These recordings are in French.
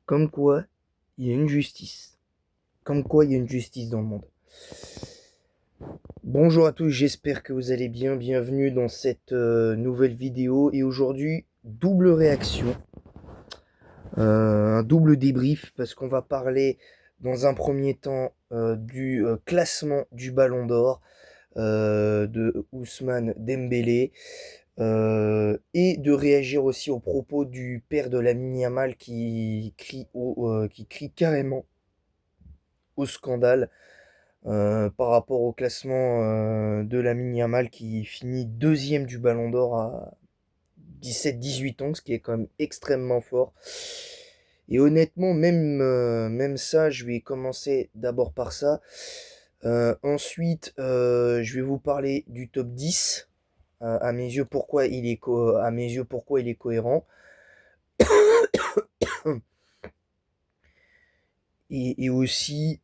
Comme quoi, il y a une justice. Comme quoi, il y a une justice dans le monde. Bonjour à tous, j'espère que vous allez bien. Bienvenue dans cette nouvelle vidéo. Et aujourd'hui, double réaction. Un double débrief parce qu'on va parler dans un premier temps du classement du Ballon d'Or de Ousmane Dembélé. Et de réagir aussi aux propos du père de Lamine Yamal qui crie carrément au scandale par rapport au classement de Lamine Yamal qui finit deuxième du Ballon d'Or à 17-18 ans, ce qui est quand même extrêmement fort. Et honnêtement, même ça, je vais commencer d'abord par ça. Ensuite, je vais vous parler du top 10. À mes yeux, à mes yeux, pourquoi il est cohérent. Et aussi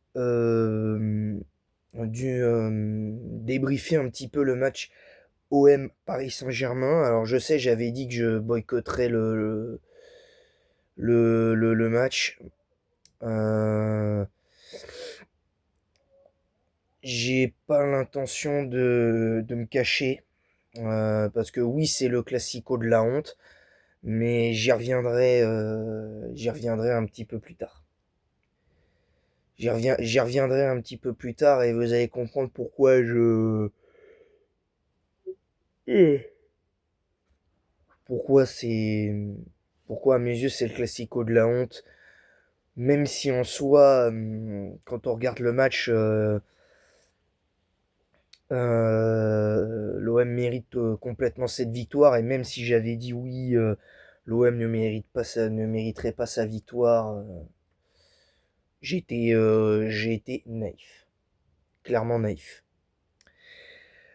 débriefer un petit peu le match OM Paris Saint-Germain. Alors je sais, j'avais dit que je boycotterais le match. Euh, j'ai pas l'intention de me cacher. Parce que oui, c'est le classico de la honte. Mais j'y reviendrai un petit peu plus tard. J'y reviendrai un petit peu plus tard et vous allez comprendre euh, pourquoi c'est, pourquoi à mes yeux c'est le classico de la honte. Même si en soi, quand on regarde le match, l'OM mérite complètement cette victoire et même si j'avais dit oui, l'OM ne mériterait pas sa victoire, j'ai été naïf, clairement naïf.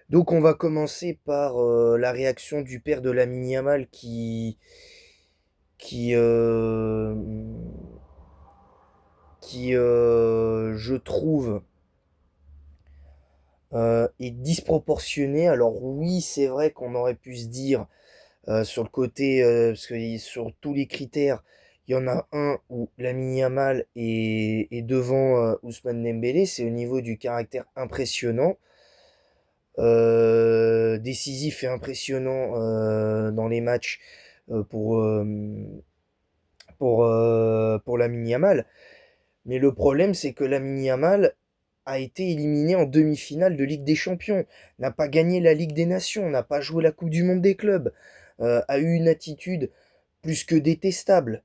Donc on va commencer par la réaction du père de Lamine Yamal qui, euh, je trouve, est disproportionné. Alors oui, c'est vrai qu'on aurait pu se dire sur le côté, parce que sur tous les critères, il y en a un où Lamine Yamal est devant Ousmane Dembélé, c'est au niveau du caractère impressionnant. Décisif et impressionnant dans les matchs euh, pour, euh, pour Lamine Yamal. Mais le problème, c'est que Lamine Yamal a été éliminé en demi-finale de Ligue des Champions, n'a pas gagné la Ligue des Nations, n'a pas joué la Coupe du Monde des clubs, a eu une attitude plus que détestable,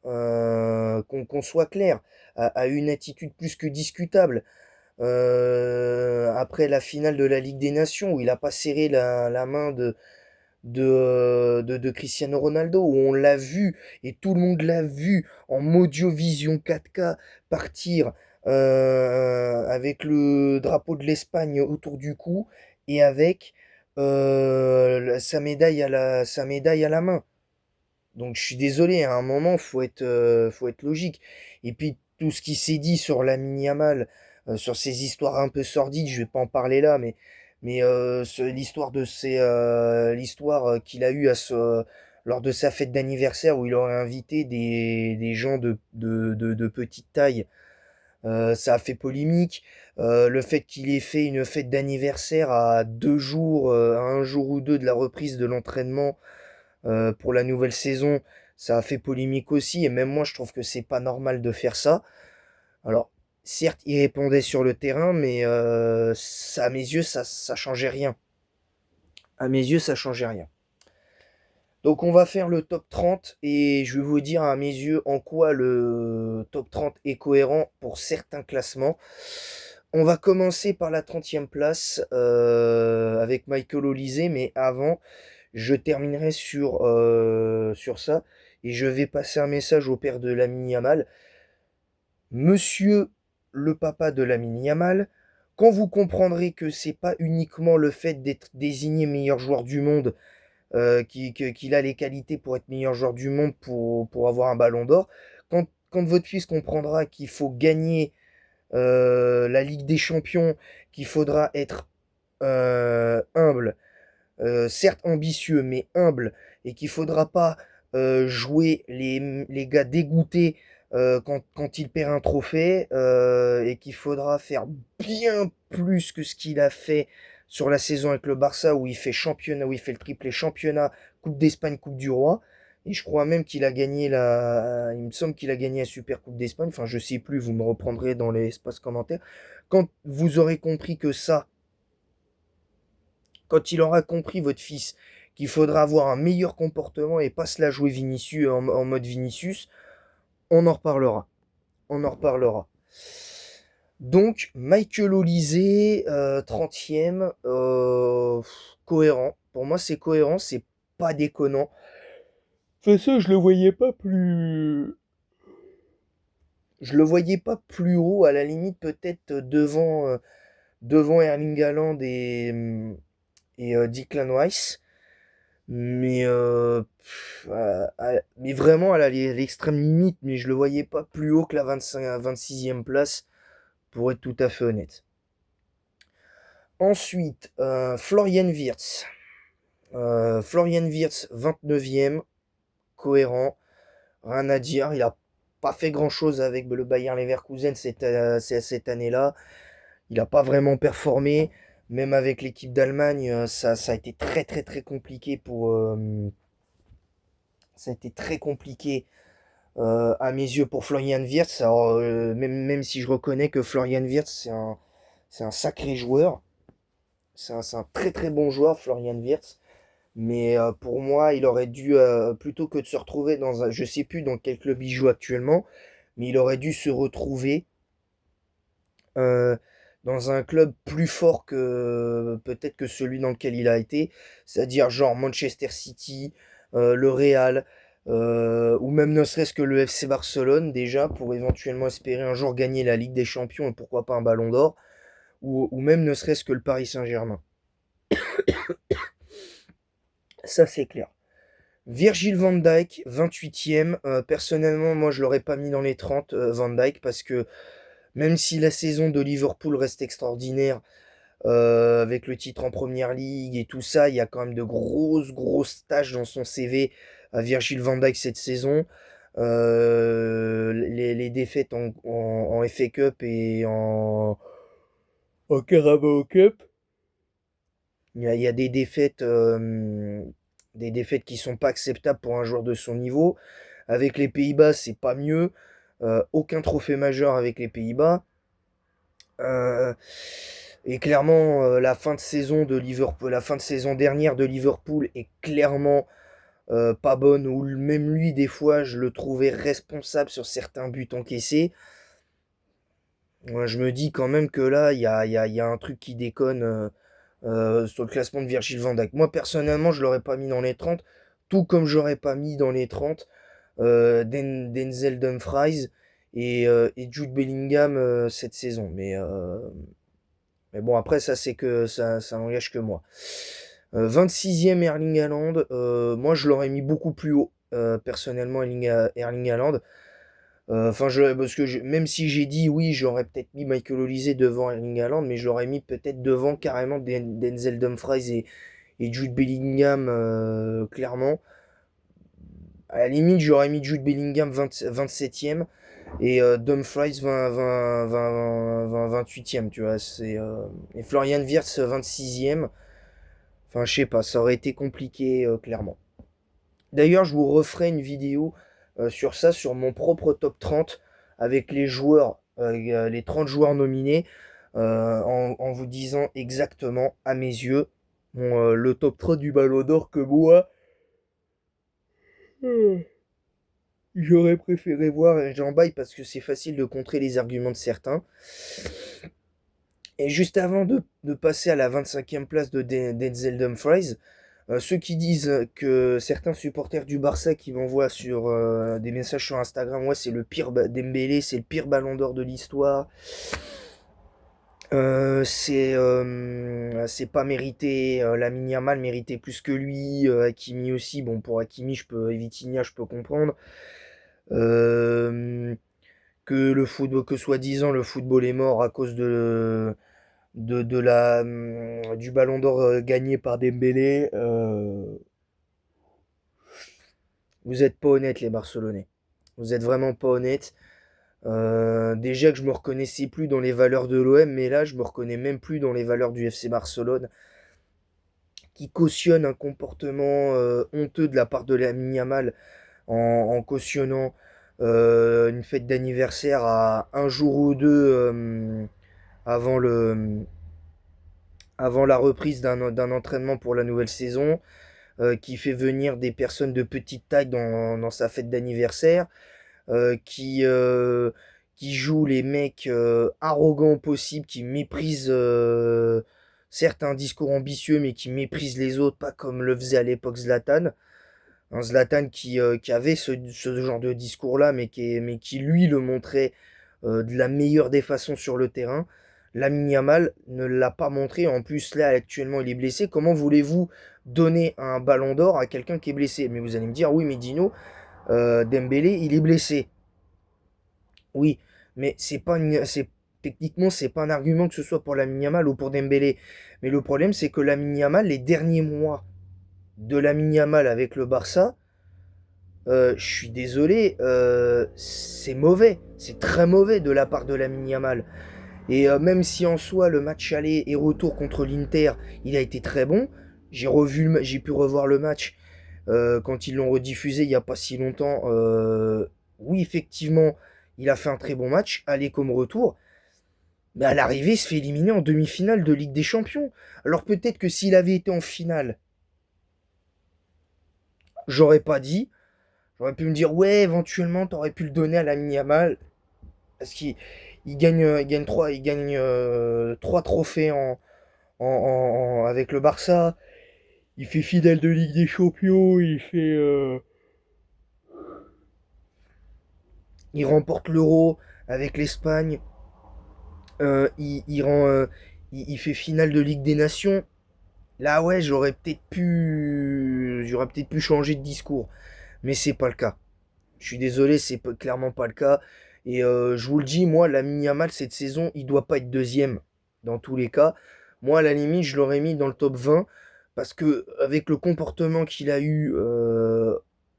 qu'on soit clair, a eu une attitude plus que discutable. Après la finale de la Ligue des Nations, où il n'a pas serré la main de Cristiano Ronaldo, où on l'a vu, et tout le monde l'a vu, en Audiovision 4K, partir avec le drapeau de l'Espagne autour du cou, et avec sa médaille à la main. Donc je suis désolé, à un moment, faut être logique. Et puis tout ce qui s'est dit sur Lamine Yamal, sur ces histoires un peu sordides, je vais pas en parler là, mais l'histoire qu'il a eue lors de sa fête d'anniversaire où il aurait invité des gens de petite taille, ça a fait polémique. Le fait qu'il ait fait une fête d'anniversaire à 2 jours, à un jour ou deux de la reprise de l'entraînement pour la nouvelle saison, ça a fait polémique aussi, et même moi je trouve que c'est pas normal de faire ça. Alors, certes, il répondait sur le terrain, mais à mes yeux, ça changeait rien. À mes yeux, ça changeait rien. Donc on va faire le top 30 et je vais vous dire à mes yeux en quoi le top 30 est cohérent pour certains classements. On va commencer par la 30e place avec Michael Olise, mais avant, je terminerai sur ça et je vais passer un message au père de Lamine Yamal. Monsieur le papa de Lamine Yamal, quand vous comprendrez que c'est pas uniquement le fait d'être désigné meilleur joueur du monde, qu'il a les qualités pour être meilleur joueur du monde pour avoir un ballon d'or, quand votre fils comprendra qu'il faut gagner la Ligue des Champions, qu'il faudra être humble, certes ambitieux, mais humble, et qu'il faudra pas jouer les gars dégoûtés quand il perd un trophée et qu'il faudra faire bien plus que ce qu'il a fait sur la saison avec le Barça où il fait championnat, où il fait le triplé championnat, Coupe d'Espagne, Coupe du Roi. Et je crois même qu'il a gagné il me semble qu'il a gagné la Super Coupe d'Espagne. Enfin, je sais plus, vous me reprendrez dans l'espace commentaire. Quand vous aurez compris que ça, quand il aura compris, votre fils, qu'il faudra avoir un meilleur comportement et pas se la jouer Vinicius en mode Vinicius, on en reparlera. On en reparlera. Donc, Michael Olise, 30e, cohérent. Pour moi, c'est cohérent, c'est pas déconnant. De toute façon, je le voyais pas plus. Je le voyais pas plus haut, à la limite, peut-être devant Erling Haaland et Declan Rice. Mais vraiment à l'extrême limite, mais je le voyais pas plus haut que la 26e place, pour être tout à fait honnête. Ensuite, Florian Wirtz. Florian Wirtz, 29e, cohérent, rien à dire. Il a pas fait grand-chose avec le Bayer Leverkusen cette année-là. Il n'a pas vraiment performé. Même avec l'équipe d'Allemagne, ça a été très très très compliqué ça a été très compliqué à mes yeux pour Florian Wirtz. Alors, même si je reconnais que Florian Wirtz, c'est un sacré joueur. C'est un très très bon joueur, Florian Wirtz. Mais pour moi, il aurait dû, plutôt que de se retrouver dans un. Je sais plus dans quel club il joue actuellement, mais il aurait dû se retrouver euh, dans un club plus fort que peut-être que celui dans lequel il a été. C'est-à-dire genre Manchester City, le Real, ou même ne serait-ce que le FC Barcelone déjà, pour éventuellement espérer un jour gagner la Ligue des Champions et pourquoi pas un Ballon d'Or, ou même ne serait-ce que le Paris Saint-Germain. Ça c'est clair. Virgil van Dijk, 28e. Personnellement, moi, je l'aurais pas mis dans les 30, Van Dijk, parce que même si la saison de Liverpool reste extraordinaire, avec le titre en Première Ligue et tout ça, il y a quand même de grosses tâches dans son CV à Virgil van Dijk cette saison. Les défaites en FA Cup et en Carabao Cup. Il y a des défaites qui sont pas acceptables pour un joueur de son niveau. Avec les Pays-Bas, c'est pas mieux. Aucun trophée majeur avec les Pays-Bas. Euh, et clairement, la fin de saison de Liverpool, la fin de saison dernière de Liverpool est clairement pas bonne. Ou même lui, des fois, je le trouvais responsable sur certains buts encaissés. Moi, je me dis quand même que là, il y a un truc qui déconne sur le classement de Virgil van Dijk. Moi, personnellement, je l'aurais pas mis dans les 30, tout comme j'aurais pas mis dans les 30 Denzel Dumfries et Jude Bellingham cette saison. Mais bon, après, ça, c'est que ça n'engage que moi. 26e Erling Haaland, moi, je l'aurais mis beaucoup plus haut, personnellement, Erling Haaland. Enfin, parce que même si j'ai dit oui, j'aurais peut-être mis Michael Olise devant Erling Haaland, mais je l'aurais mis peut-être devant carrément Denzel Dumfries et Jude Bellingham, clairement. À la limite, j'aurais mis Jude Bellingham 27e et Dumfries 28e, tu vois. Et Florian Wirtz 26e. Enfin, je sais pas, ça aurait été compliqué, clairement. D'ailleurs, je vous referai une vidéo sur ça, sur mon propre top 30, avec les 30 joueurs nominés, en vous disant exactement, à mes yeux, le top 3 du Ballon d'Or que moi, j'aurais préféré voir, et j'en baille parce que c'est facile de contrer les arguments de certains. Et juste avant de passer à la 25e place de Denzel Dumfries, ceux qui disent que certains supporters du Barça qui m'envoient sur des messages sur Instagram, ouais, c'est le pire Dembélé, c'est le pire Ballon d'Or de l'histoire. C'est pas mérité. Lamine Yamal méritait plus que lui. Hakimi aussi. Bon, pour Hakimi, et Vitinha, je peux comprendre. Euh, que soi-disant le football est mort à cause du Ballon d'Or gagné par Dembélé. Vous êtes pas honnêtes, les Barcelonais. Vous êtes vraiment pas honnête. Déjà que je me reconnaissais plus dans les valeurs de l'OM, mais là, je me reconnais même plus dans les valeurs du FC Barcelone, qui cautionne un comportement honteux de la part de Lamine Yamal en cautionnant une fête d'anniversaire à un jour ou deux avant le avant la reprise d'un entraînement pour la nouvelle saison, qui fait venir des personnes de petite taille dans sa fête d'anniversaire, euh, qui, euh, qui joue les mecs arrogants possibles, qui méprisent certes un discours ambitieux, mais qui méprisent les autres, pas comme le faisait à l'époque Zlatan. Un Zlatan qui avait ce genre de discours-là, mais qui lui le montrait de la meilleure des façons sur le terrain. Lamine Yamal ne l'a pas montré. En plus, là, actuellement, il est blessé. Comment voulez-vous donner un ballon d'or à quelqu'un qui est blessé? Mais vous allez me dire, oui, mais Dino, Dembélé, il est blessé. Oui, mais techniquement, c'est pas un argument que ce soit pour Lamine Yamal ou pour Dembélé. Mais le problème, c'est que Lamine Yamal, les derniers mois de Lamine Yamal avec le Barça, je suis désolé, c'est mauvais, c'est très mauvais de la part de Lamine Yamal. Et même si en soi le match aller et retour contre l'Inter, il a été très bon, j'ai pu revoir le match quand ils l'ont rediffusé il n'y a pas si longtemps. Oui, effectivement, il a fait un très bon match, aller comme retour. Mais à l'arrivée, il se fait éliminer en demi-finale de Ligue des Champions. Alors peut-être que s'il avait été en finale, j'aurais pas dit. J'aurais pu me dire, ouais, éventuellement, t'aurais pu le donner à la Yamal. Parce il gagne trois trophées avec le Barça. Il fait fidèle de Ligue des Champions. Il remporte l'Euro avec l'Espagne. Il rend, il fait finale de Ligue des Nations. Là, ouais, j'aurais peut-être pu changer de discours. Mais c'est pas le cas. Je suis désolé, clairement pas le cas. Et je vous le dis, moi, Lamine Yamal, cette saison, il doit pas être deuxième. Dans tous les cas. Moi, à la limite, je l'aurais mis dans le top 20. Parce que, avec le comportement qu'il a eu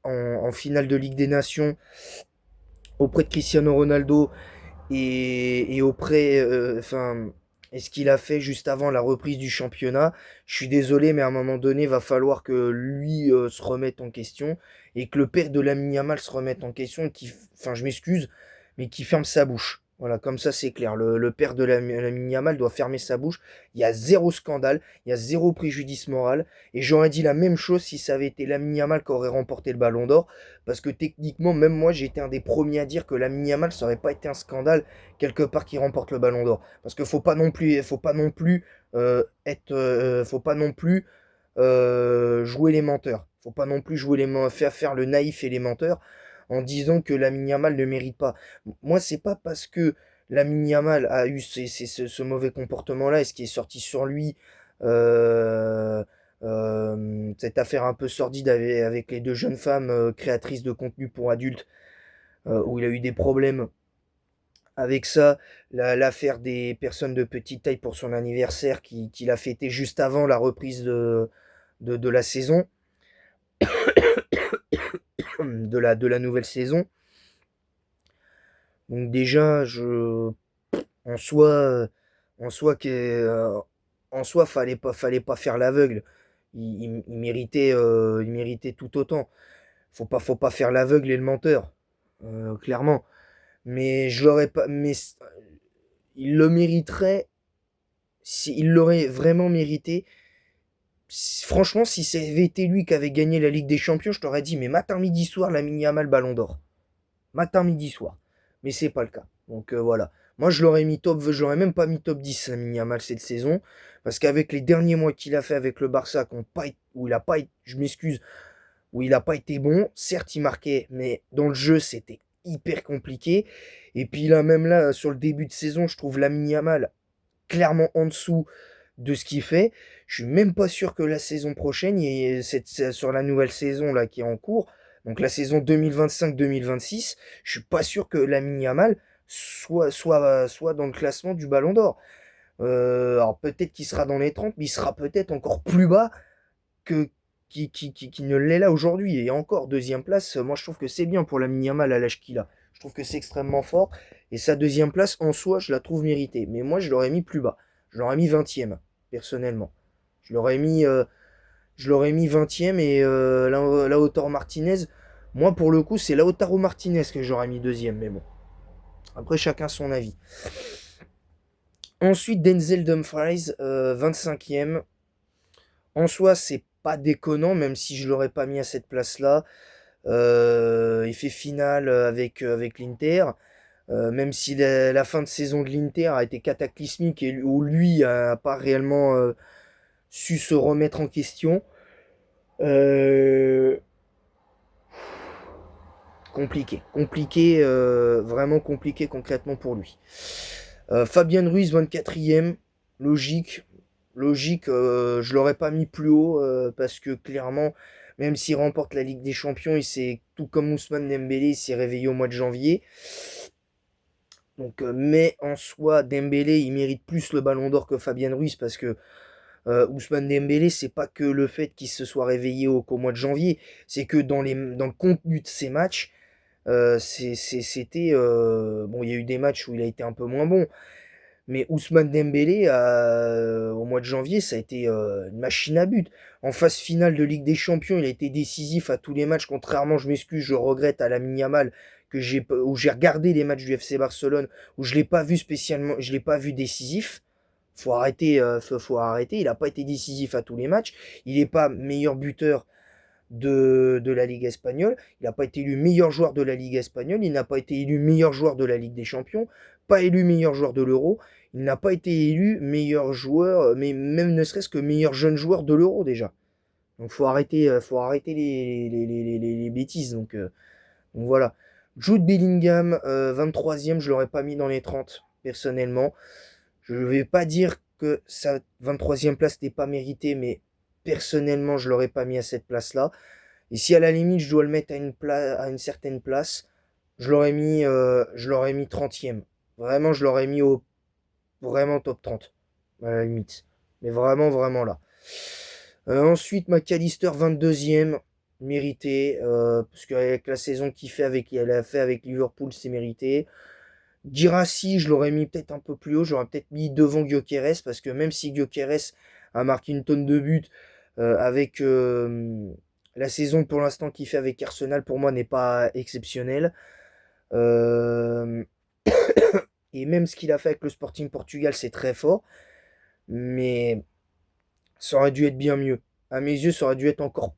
en finale de Ligue des Nations, auprès de Cristiano Ronaldo, et auprès, enfin, et ce qu'il a fait juste avant la reprise du championnat, je suis désolé, mais à un moment donné, va falloir que lui se remette en question et que le père de Lamine Yamal se remette en question, enfin, je m'excuse, mais qui ferme sa bouche. Voilà, comme ça c'est clair. Le père de Lamine Yamal doit fermer sa bouche. Il y a zéro scandale, il y a zéro préjudice moral. Et j'aurais dit la même chose si ça avait été Lamine Yamal qui aurait remporté le Ballon d'Or. Parce que techniquement, même moi, j'ai été un des premiers à dire que Lamine Yamal, ça aurait pas été un scandale quelque part qui remporte le Ballon d'Or. Parce que faut pas non plus faut pas non plus jouer les menteurs. Faut pas non plus faire le naïf et les menteurs en disant que Lamine Yamal ne mérite pas. Moi, c'est pas parce que Lamine Yamal a eu ce mauvais comportement-là et ce qui est sorti sur lui. Euh, Cette affaire un peu sordide avec les deux jeunes femmes créatrices de contenu pour adultes, où il a eu des problèmes avec ça, l'affaire des personnes de petite taille pour son anniversaire qu'il a fêté juste avant la reprise de la saison, de la nouvelle saison. Donc déjà, en soi, en soi, en soi, fallait pas faire l'aveugle. Il méritait tout autant. Faut pas faire l'aveugle et le menteur, clairement. Mais je l'aurais pas, mais il le mériterait, il l'aurait vraiment mérité. Franchement, si c'était été lui qui avait gagné la Ligue des Champions, je t'aurais dit, mais matin, midi, soir, la Yamal Ballon d'Or. Matin, midi, soir. Mais c'est pas le cas. Donc voilà. Moi, je l'aurais même pas mis top 10 la Yamal cette saison. Parce qu'avec les derniers mois qu'il a fait avec le Barça, où il a pas été, je m'excuse, où il a pas été bon, certes, il marquait, mais dans le jeu, c'était hyper compliqué. Et puis là, même là, sur le début de saison, je trouve la Yamal clairement en dessous de ce qu'il fait. Je suis même pas sûr que la saison prochaine, sur la nouvelle saison là qui est en cours, donc la saison 2025-2026, je suis pas sûr que Lamine Yamal soit dans le classement du Ballon d'Or. Alors peut-être qu'il sera dans les 30, mais il sera peut-être encore plus bas que, qui ne l'est là aujourd'hui. Et encore, deuxième place, moi je trouve que c'est bien pour Lamine Yamal à l'âge qu'il a. Je trouve que c'est extrêmement fort. Et sa deuxième place, en soi, je la trouve méritée. Mais moi, je l'aurais mis plus bas. Je l'aurais mis 20e, personnellement. Je l'aurais mis, euh, je l'aurais mis 20e et Lautaro Martinez, moi pour le coup, c'est Lautaro Martinez que j'aurais mis deuxième. Mais bon, après, chacun son avis. Ensuite, Denzel Dumfries, 25e. En soi, c'est pas déconnant, même si je l'aurais pas mis à cette place-là. Il fait finale avec l'Inter. Même si la fin de saison de l'Inter a été cataclysmique et où lui a pas réellement su se remettre en question. Euh, compliqué, vraiment compliqué concrètement pour lui. Fabien Ruiz, 24e, logique. Logique, je l'aurais pas mis plus haut parce que clairement, même s'il remporte la Ligue des Champions, il s'est, tout comme Ousmane Dembélé, il s'est réveillé au mois de janvier. Donc, mais en soi, Dembélé, il mérite plus le Ballon d'Or que Fabien Ruiz parce que Ousmane Dembélé, c'est pas que le fait qu'il se soit réveillé qu'au mois de janvier, c'est que dans le contenu de ses matchs, c'était bon, il y a eu des matchs où il a été un peu moins bon, mais Ousmane Dembélé au mois de janvier, ça a été une machine à but. En phase finale de Ligue des Champions, il a été décisif à tous les matchs. Contrairement, je m'excuse, je regrette à Lamine Yamal où j'ai regardé les matchs du FC Barcelone où je l'ai pas vu spécialement, je l'ai pas vu décisif. Faut arrêter. Il n'a pas été décisif à tous les matchs. Il n'est pas meilleur buteur de la Ligue espagnole. Il n'a pas été élu meilleur joueur de la Ligue espagnole. Il n'a pas été élu meilleur joueur de la Ligue des Champions. Pas élu meilleur joueur de l'Euro. Il n'a pas été élu meilleur joueur, mais même ne serait-ce que meilleur jeune joueur de l'Euro déjà. Donc faut arrêter les bêtises. Donc voilà. Jude Bellingham, 23e, je l'aurais pas mis dans les 30, personnellement. Je ne vais pas dire que sa 23e place n'est pas méritée, mais personnellement, je ne l'aurais pas mis à cette place-là. Et si à la limite, je dois le mettre à une certaine place, je l'aurais mis 30e. Vraiment, je l'aurais mis au vraiment top 30, à la limite. Mais vraiment, vraiment là. Ensuite, McAllister, 22e, mérité. Parce qu'avec la saison qu'elle a fait avec Liverpool, c'est mérité. Girassi, je l'aurais mis peut-être un peu plus haut, j'aurais peut-être mis devant Gyökeres, parce que même si Gyökeres a marqué une tonne de buts avec la saison pour l'instant qu'il fait avec Arsenal, pour moi n'est pas exceptionnelle. Euh, et même ce qu'il a fait avec le Sporting Portugal, c'est très fort, mais ça aurait dû être bien mieux. À mes yeux, ça aurait dû être encore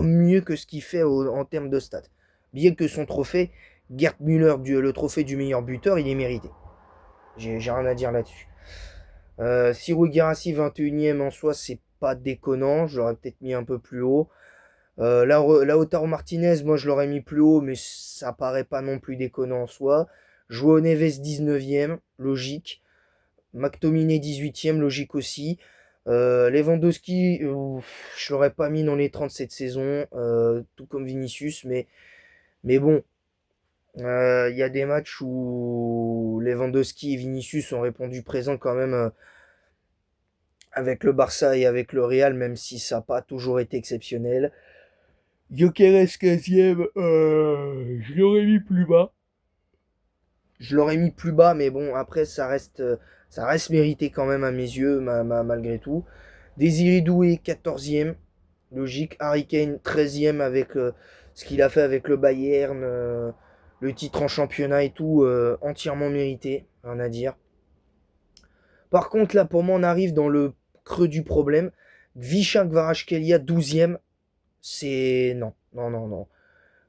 mieux que ce qu'il fait en termes de stats. Bien que son trophée, Gerd Müller, le trophée du meilleur buteur, il est mérité. J'ai rien à dire là-dessus. Sirou Guirassy, 21e en soi, c'est pas déconnant. Je l'aurais peut-être mis un peu plus haut. Lautaro Martinez, moi je l'aurais mis plus haut, mais ça paraît pas non plus déconnant en soi. Joao Neves, 19e, logique. McTominay, 18e, logique aussi. Lewandowski, je l'aurais pas mis dans les 30 cette saison, tout comme Vinicius, mais bon, il y a des matchs où Lewandowski et Vinicius ont répondu présent quand même avec le Barça et avec le Real, même si ça n'a pas toujours été exceptionnel. Gyökeres 15e, je l'aurais mis plus bas. Je l'aurais mis plus bas, mais bon, après, ça reste mérité quand même à mes yeux, malgré tout. Désiré Doué, 14e, logique. Harry Kane, 13e avec ce qu'il a fait avec le Bayern, le titre en championnat et tout, entièrement mérité, rien à dire. Par contre, là, pour moi, on arrive dans le creux du problème. Visha Kvaratskhelia, 12e, c'est... Non, non, non, non.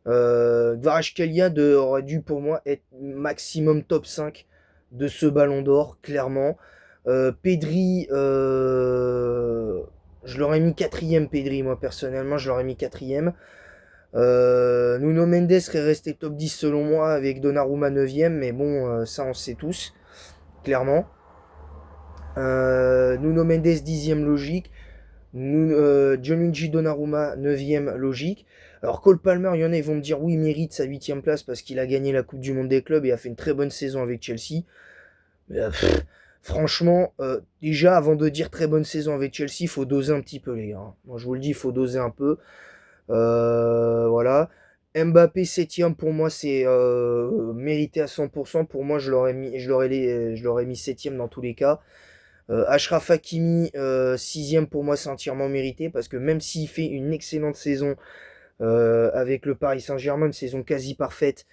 Kvaratskhelia aurait dû pour moi être maximum top 5 de ce ballon d'or, clairement. Pedri, je l'aurais mis quatrième, Pedri, moi personnellement, je l'aurais mis quatrième. Nuno Mendes serait resté top 10 selon moi avec Donnarumma 9ème, mais bon, ça on sait tous, clairement. Nuno Mendes 10ème logique. Gianluigi Donnarumma 9ème logique. Alors Cole Palmer, il y en a, ils vont me dire oui, il mérite sa 8ème place parce qu'il a gagné la Coupe du Monde des clubs et a fait une très bonne saison avec Chelsea. Mais, Franchement, déjà, avant de dire très bonne saison avec Chelsea, il faut doser un petit peu, les gars, hein. Moi, je vous le dis, il faut doser un peu. Voilà. Mbappé 7ème, pour moi, c'est mérité à 100%. Pour moi, je l'aurais mis 7ème dans tous les cas. Achraf Hakimi, 6ème, pour moi, c'est entièrement mérité. Parce que même s'il fait une excellente saison avec le Paris Saint-Germain, une saison quasi parfaite,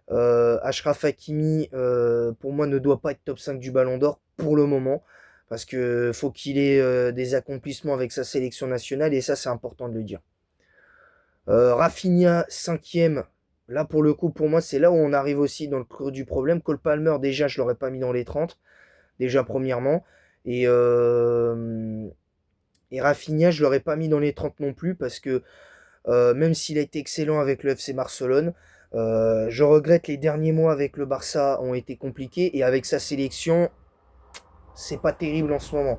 Achraf Hakimi, pour moi, ne doit pas être top 5 du Ballon d'Or pour le moment. Parce que faut qu'il ait des accomplissements avec sa sélection nationale. Et ça, c'est important de le dire. Rafinha, 5ème. Là, pour le coup, pour moi, c'est là où on arrive aussi dans le creux du problème. Cole Palmer, déjà, je l'aurais pas mis dans les 30. Déjà, premièrement. Et, euh, et Rafinha, je l'aurais pas mis dans les 30 non plus. Parce que même s'il a été excellent avec le FC Barcelone, je regrette les derniers mois avec le Barça ont été compliqués. Et avec sa sélection, c'est pas terrible en ce moment.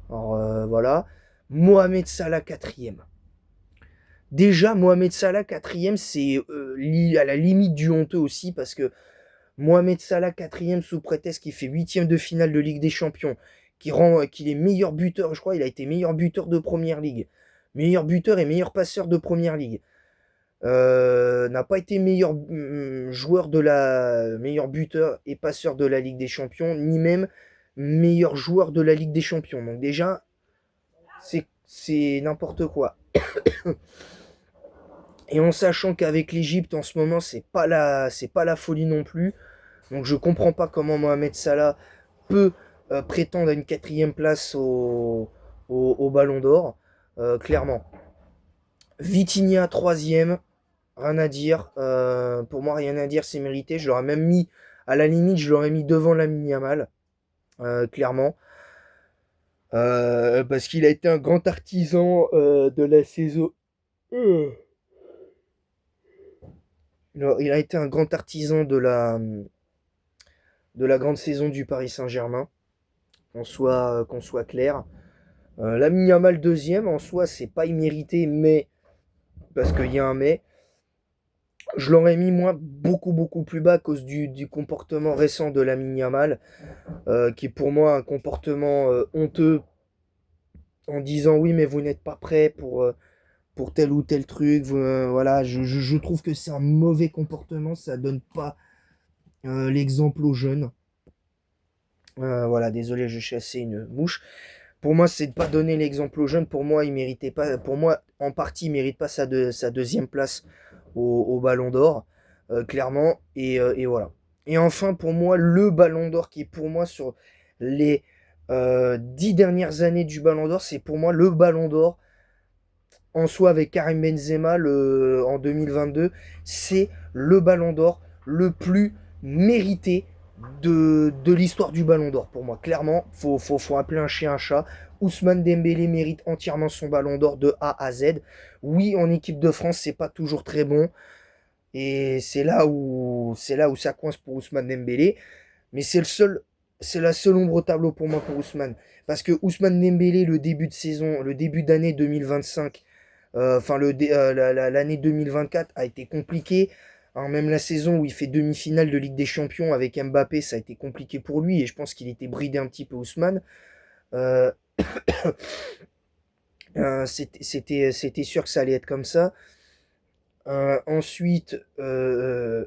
Alors voilà. Mohamed Salah, 4ème. Déjà, Mohamed Salah, 4ème, c'est à la limite du honteux aussi, parce que Mohamed Salah, 4ème, sous prétexte qu'il fait 8ème de finale de Ligue des Champions, qu'il est meilleur buteur, je crois, il a été meilleur buteur de Première Ligue, meilleur buteur et meilleur passeur de Première Ligue. N'a pas été meilleur buteur et passeur de la Ligue des Champions, ni même meilleur joueur de la Ligue des Champions. Donc déjà, c'est n'importe quoi. Et en sachant qu'avec l'Égypte en ce moment, c'est pas la folie non plus. Donc je comprends pas comment Mohamed Salah peut prétendre à une 4ème place au Ballon d'Or, clairement. Vitinha, 3ème, rien à dire. Pour moi, rien à dire, c'est mérité. Je l'aurais même mis, à la limite, je l'aurais mis devant Lamine Yamal, clairement. Parce qu'il a été un grand artisan de la saison. Il a été un grand artisan de la grande saison du Paris Saint-Germain, qu'on soit clair. Lamine Yamal 2ème, en soi, c'est pas immérité, mais, parce qu'il y a un mais, je l'aurais mis moi beaucoup plus bas à cause du comportement récent de Lamine Yamal, qui est pour moi un comportement honteux, en disant oui, mais vous n'êtes pas prêt pour tel ou tel truc. Voilà, je trouve que c'est un mauvais comportement, ça donne pas l'exemple aux jeunes. Voilà, désolé, je chassais une mouche. Pour moi, c'est de pas donner l'exemple aux jeunes. Pour moi, il méritait pas. Pour moi, en partie, il mérite pas sa deuxième place au Ballon d'Or, clairement. Et voilà. Et enfin, pour moi, le Ballon d'Or qui est pour moi sur les 10 dernières années du Ballon d'Or, c'est pour moi le Ballon d'Or en soi avec Karim Benzema en 2022. C'est le Ballon d'Or le plus mérité de l'histoire du Ballon d'Or pour moi. Clairement, faut appeler un chien un chat. Ousmane Dembélé mérite entièrement son Ballon d'Or de A à Z. Oui, en équipe de France, c'est pas toujours très bon. Et c'est là où ça coince pour Ousmane Dembélé. Mais c'est la seule ombre au tableau pour moi pour Ousmane. Parce que Ousmane Dembélé, le début de saison, le début d'année 2025, enfin l'année 2024 a été compliquée. Hein, même la saison où il fait demi-finale de Ligue des Champions avec Mbappé, ça a été compliqué pour lui et je pense qu'il était bridé un petit peu Ousmane. Euh, c'était sûr que ça allait être comme ça. Ensuite, et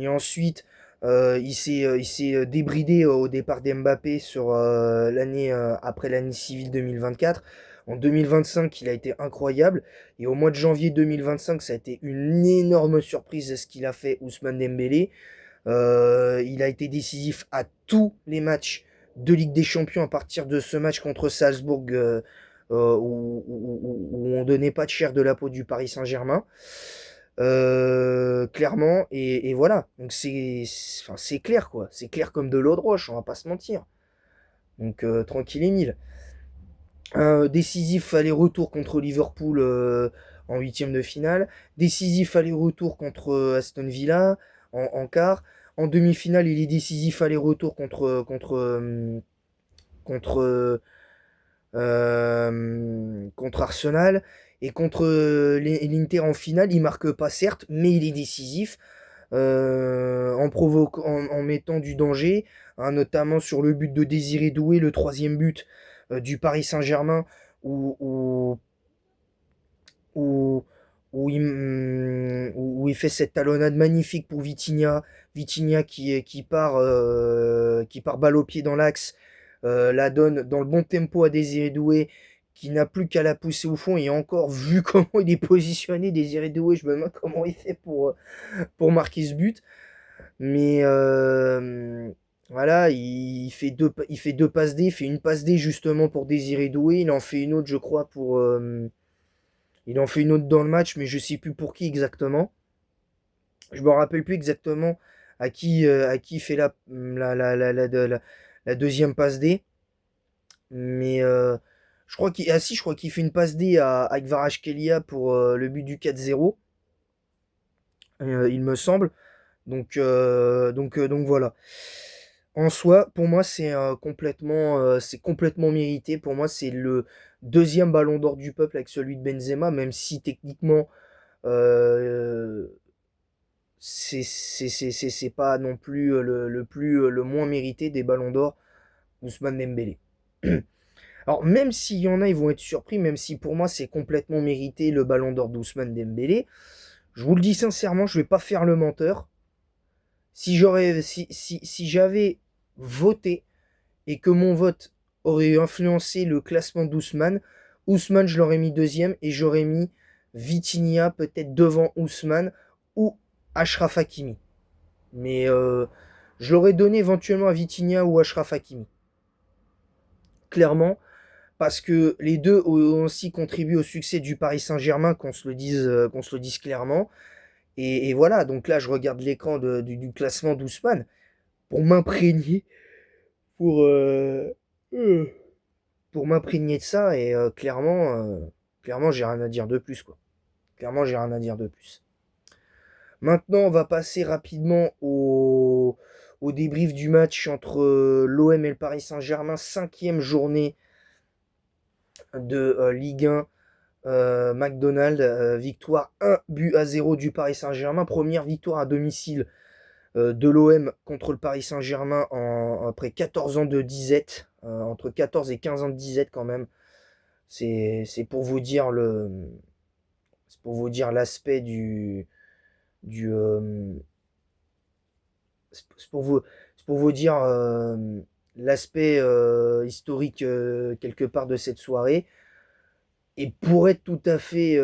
ensuite, il s'est débridé au départ d'Mbappé sur l'année après l'année civile 2024. En 2025, il a été incroyable. Et au mois de janvier 2025, ça a été une énorme surprise ce qu'il a fait Ousmane Dembélé. Il a été décisif à tous les matchs de Ligue des Champions à partir de ce match contre Salzbourg où on donnait pas de chair de la peau du Paris Saint-Germain. Clairement, et voilà. Donc enfin, c'est clair quoi. C'est clair comme de l'eau de roche, on va pas se mentir. Donc tranquille et mille. Décisif aller-retour contre Liverpool en huitième de finale. Décisif aller-retour contre Aston Villa en quart. En demi-finale, il est décisif aller-retour contre Arsenal. Et contre l'Inter en finale, il marque pas certes, mais il est décisif. en mettant du danger, hein, notamment sur le but de Désiré Doué, le troisième but du Paris Saint-Germain, où, où, où, où il fait cette talonnade magnifique pour Vitinha. Vitinha qui part balle au pied dans l'axe, la donne dans le bon tempo à Désiré Doué, qui n'a plus qu'à la pousser au fond. Et encore, vu comment il est positionné, Désiré Doué, je me demande comment il fait pour marquer ce but. Mais voilà, il fait deux passes D, il fait une passe D justement pour Désiré Doué, il en fait une autre, je crois, il en fait une autre dans le match, mais je sais plus pour qui exactement. Je me rappelle plus exactement à qui il fait la deuxième passe D. Mais je crois qu'il fait une passe D à Kvaratskhelia pour le but du 4-0, il me semble. Donc voilà. En soi, pour moi, c'est complètement mérité. Pour moi, c'est le deuxième ballon d'or du peuple avec celui de Benzema, même si techniquement, euh, c'est pas non plus le moins mérité des ballons d'or, Ousmane Dembélé. Alors, même s'il y en a, ils vont être surpris, même si pour moi, c'est complètement mérité le ballon d'or d'Ousmane Dembélé, je vous le dis sincèrement, je vais pas faire le menteur. Si j'avais voté et que mon vote aurait influencé le classement d'Ousmane, Ousmane, je l'aurais mis deuxième et j'aurais mis Vitinha peut-être devant Ousmane ou Achraf Hakimi. Mais je l'aurais donné éventuellement à Vitinha ou Achraf Hakimi. Clairement, parce que les deux ont aussi contribué au succès du Paris Saint-Germain, qu'on se le dise clairement. Et voilà, donc là, je regarde l'écran du classement d'Ousmane pour m'imprégner, pour, euh, euh, pour m'imprégner de ça. Et clairement, j'ai rien à dire de plus, quoi. Clairement, j'ai rien à dire de plus. Maintenant, on va passer rapidement au débrief du match entre l'OM et le Paris Saint-Germain, cinquième journée de Ligue 1. McDonald's, victoire 1-0 du Paris Saint-Germain, première victoire à domicile de l'OM contre le Paris Saint-Germain après 14 ans de disette, entre 14 et 15 ans de disette quand même. C'est pour vous dire c'est pour vous dire l'aspect du c'est pour vous dire l'aspect historique quelque part de cette soirée. Et pour être tout à fait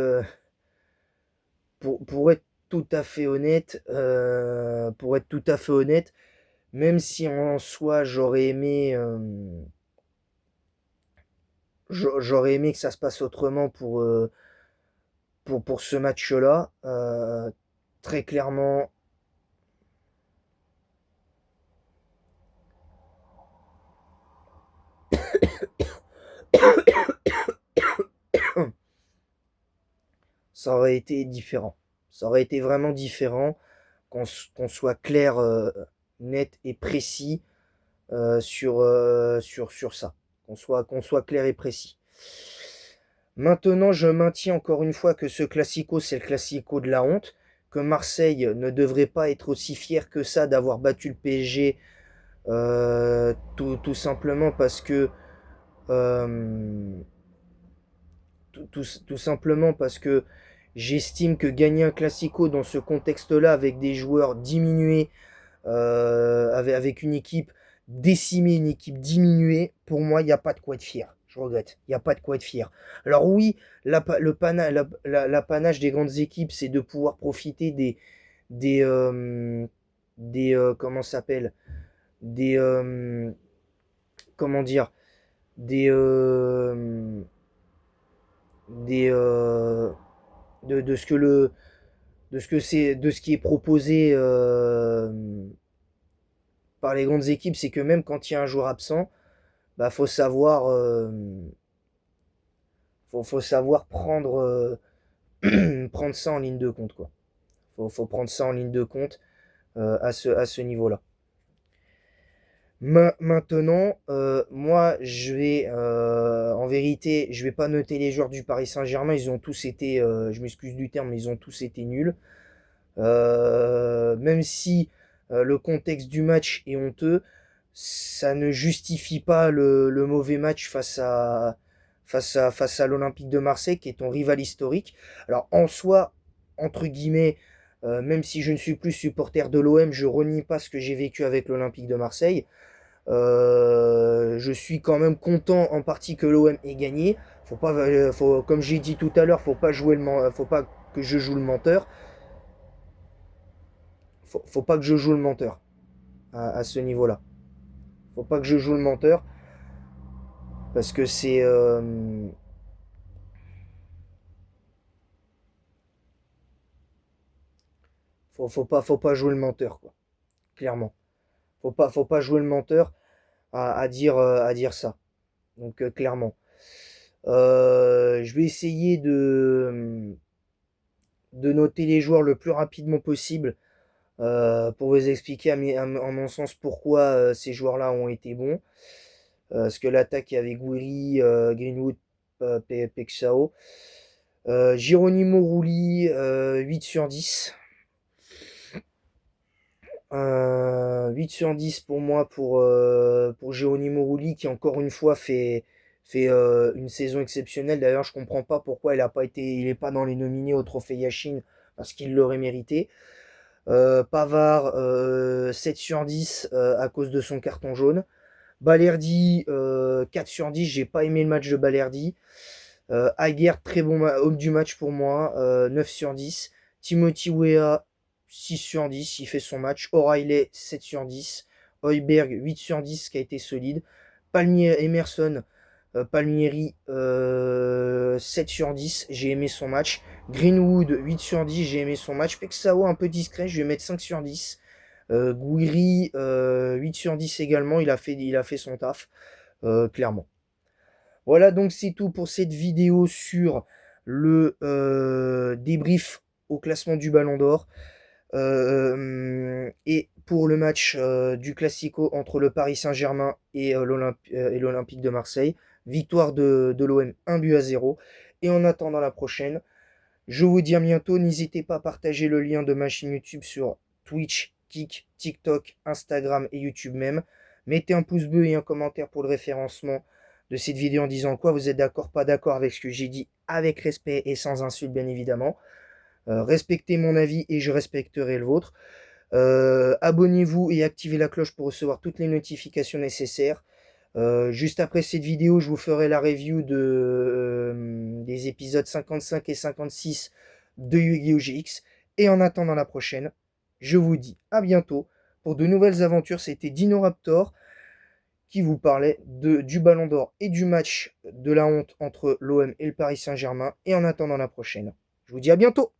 honnête, même si en soi j'aurais aimé que ça se passe autrement pour ce match-là, très clairement, ça aurait été différent. Ça aurait été vraiment différent qu'on soit clair, net et précis sur ça. Qu'on soit clair et précis. Maintenant, je maintiens encore une fois que ce classico, c'est le classico de la honte, que Marseille ne devrait pas être aussi fier que ça d'avoir battu le PSG, tout simplement parce que euh, tout simplement parce que j'estime que gagner un classico dans ce contexte-là avec des joueurs diminués, avec une équipe décimée, une équipe diminuée, pour moi, il n'y a pas de quoi être fier. Je regrette. Il n'y a pas de quoi être fier. Alors oui, l'apanage des grandes équipes, c'est de pouvoir profiter des, comment ça s'appelle, des, comment dire, des, des, de ce que de ce qui est proposé par les grandes équipes, c'est que même quand il y a un joueur absent, bah faut savoir prendre ça en ligne de compte, quoi. Faut prendre ça en ligne de compte à ce niveau-là. Maintenant, moi, en vérité, je vais pas noter les joueurs du Paris Saint-Germain. Ils ont tous été, je m'excuse du terme, mais ils ont tous été nuls. Même si le contexte du match est honteux, ça ne justifie pas le mauvais match face à l'Olympique de Marseille, qui est ton rival historique. Alors en soi, entre guillemets, même si je ne suis plus supporter de l'OM, je renie pas ce que j'ai vécu avec l'Olympique de Marseille. Je suis quand même content en partie que l'OM ait gagné. Comme j'ai dit tout à l'heure, faut pas que je joue le menteur. Faut pas que je joue le menteur à ce niveau-là. Faut pas que je joue le menteur parce que faut pas jouer le menteur, quoi. Clairement, faut pas jouer le menteur à dire ça. Donc clairement, je vais essayer de noter les joueurs le plus rapidement possible pour vous expliquer à mon sens pourquoi ces joueurs-là ont été bons. Parce que l'attaque, il y avait Gouiri, Greenwood, Pexao. Geronimo Rulli, 8 sur 10. 8 sur 10 pour moi pour Geronimo Rulli qui encore une fois fait une saison exceptionnelle. D'ailleurs, je comprends pas pourquoi il est pas dans les nominés au trophée Yashin parce qu'il l'aurait mérité. Pavard, 7 sur 10 à cause de son carton jaune. Balerdi, 4 sur 10, j'ai pas aimé le match de Balerdi. Aguerd, très bon homme du match pour moi, 9 sur 10. Timothy Weah, 6 sur 10, il fait son match. O'Reilly, 7 sur 10. Højbjerg, 8 sur 10, qui a été solide. Emerson, Palmieri, 7 sur 10, j'ai aimé son match. Greenwood, 8 sur 10, j'ai aimé son match. Pexao, un peu discret, je vais mettre 5 sur 10. Gouiri, 8 sur 10 également, il a fait son taf, clairement. Voilà, donc c'est tout pour cette vidéo sur le débrief au classement du Ballon d'Or. Et pour le match du Classico entre le Paris Saint-Germain et l'Olympique de Marseille. Victoire de l'OM 1-0. Et en attendant la prochaine, je vous dis à bientôt. N'hésitez pas à partager le lien de ma chaîne YouTube sur Twitch, Kik, TikTok, Instagram et YouTube même. Mettez un pouce bleu et un commentaire pour le référencement de cette vidéo en disant quoi vous êtes d'accord, pas d'accord avec ce que j'ai dit, avec respect et sans insulte bien évidemment. Respectez mon avis et je respecterai le vôtre. Abonnez-vous et activez la cloche pour recevoir toutes les notifications nécessaires. Juste après cette vidéo, je vous ferai la review des épisodes 55 et 56 de Yu-Gi-Oh! GX. Et en attendant la prochaine, je vous dis à bientôt pour de nouvelles aventures. C'était Dinoraptor qui vous parlait du Ballon d'Or et du match de la honte entre l'OM et le Paris Saint-Germain. Et en attendant la prochaine, je vous dis à bientôt.